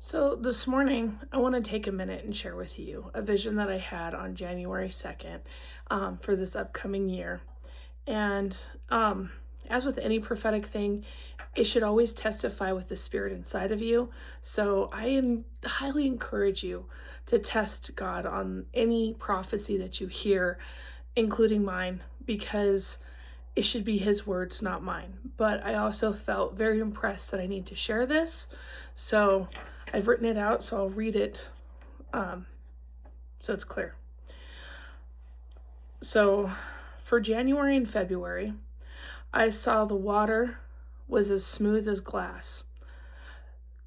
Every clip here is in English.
So, this morning, I want to take a minute and share with you a vision that I had on January 2nd for this upcoming year. And as with any prophetic thing, it should always testify with the spirit inside of you. So, highly encourage you to test God on any prophecy that you hear, including mine, because it should be his words, not mine. But I also felt very impressed that I need to share this. So I've written it out, so I'll read it um, so it's clear. So for January and February, I saw the water was as smooth as glass.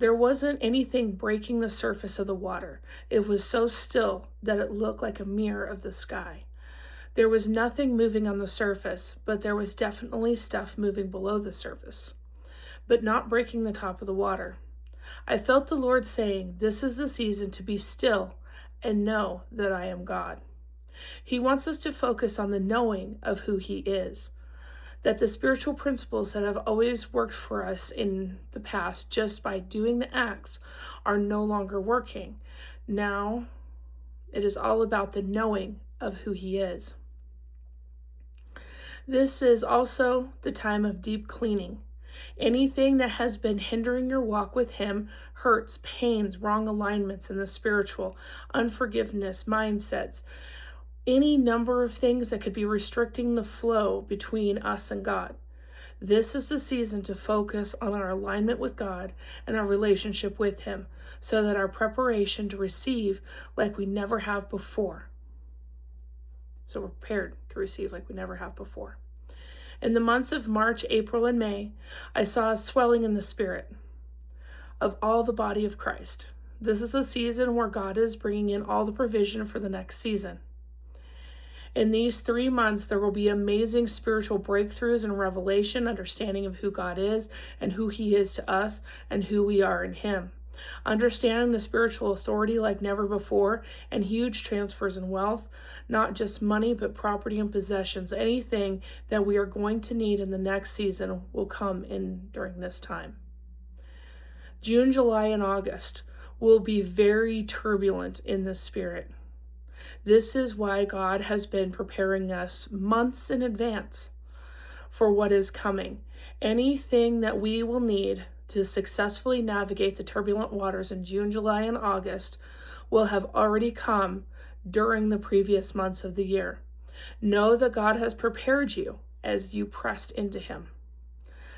There wasn't anything breaking the surface of the water. It was so still that it looked like a mirror of the sky. There was nothing moving on the surface, but there was definitely stuff moving below the surface, but not breaking the top of the water. I felt the Lord saying, "This is the season to be still and know that I am God." He wants us to focus on the knowing of who He is, that the spiritual principles that have always worked for us in the past just by doing the acts are no longer working. Now it is all about the knowing of who He is. This is also the time of deep cleaning. Anything that has been hindering your walk with Him, hurts, pains, wrong alignments in the spiritual, unforgiveness, mindsets, any number of things that could be restricting the flow between us and God. This is the season to focus on our alignment with God and our relationship with Him, so that our preparation to receive like we never have before. So we're prepared to receive like we never have before. In the months of March, April, and May, I saw a swelling in the spirit of all the body of Christ. This is a season where God is bringing in all the provision for the next season. In these 3 months, there will be amazing spiritual breakthroughs and revelation, understanding of who God is and who He is to us and who we are in Him. Understanding the spiritual authority like never before, and huge transfers in wealth, not just money, but property and possessions. Anything that we are going to need in the next season will come in during this time. June, July, and August will be very turbulent in the spirit. This is why God has been preparing us months in advance for what is coming. Anything that we will need to successfully navigate the turbulent waters in June, July, and August will have already come during the previous months of the year. Know that God has prepared you as you pressed into Him.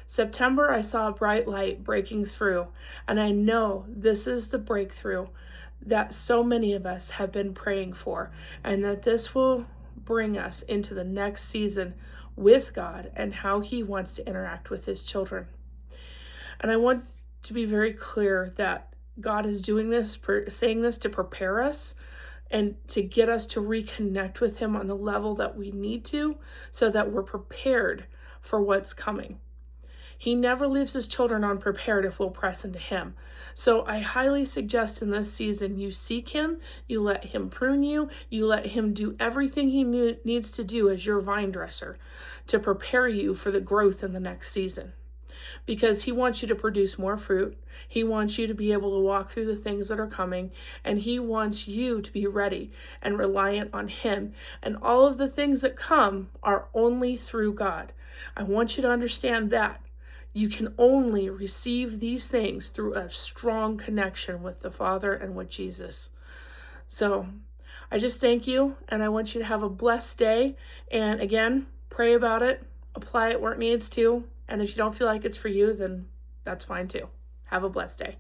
September, I saw a bright light breaking through, and I know this is the breakthrough that so many of us have been praying for, and that this will bring us into the next season with God and how He wants to interact with His children. And I want to be very clear that God is doing this, saying this to prepare us and to get us to reconnect with Him on the level that we need to, so that we're prepared for what's coming. He never leaves His children unprepared if we'll press into Him. So I highly suggest in this season you seek Him, you let Him prune you, you let Him do everything He needs to do as your vine dresser to prepare you for the growth in the next season. Because He wants you to produce more fruit. He wants you to be able to walk through the things that are coming, and He wants you to be ready and reliant on Him. And all of the things that come are only through God. I want you to understand that. You can only receive these things through a strong connection with the Father and with Jesus. So I just thank you, and I want you to have a blessed day. And again, pray about it, apply it where it needs to. And if you don't feel like it's for you, then that's fine too. Have a blessed day.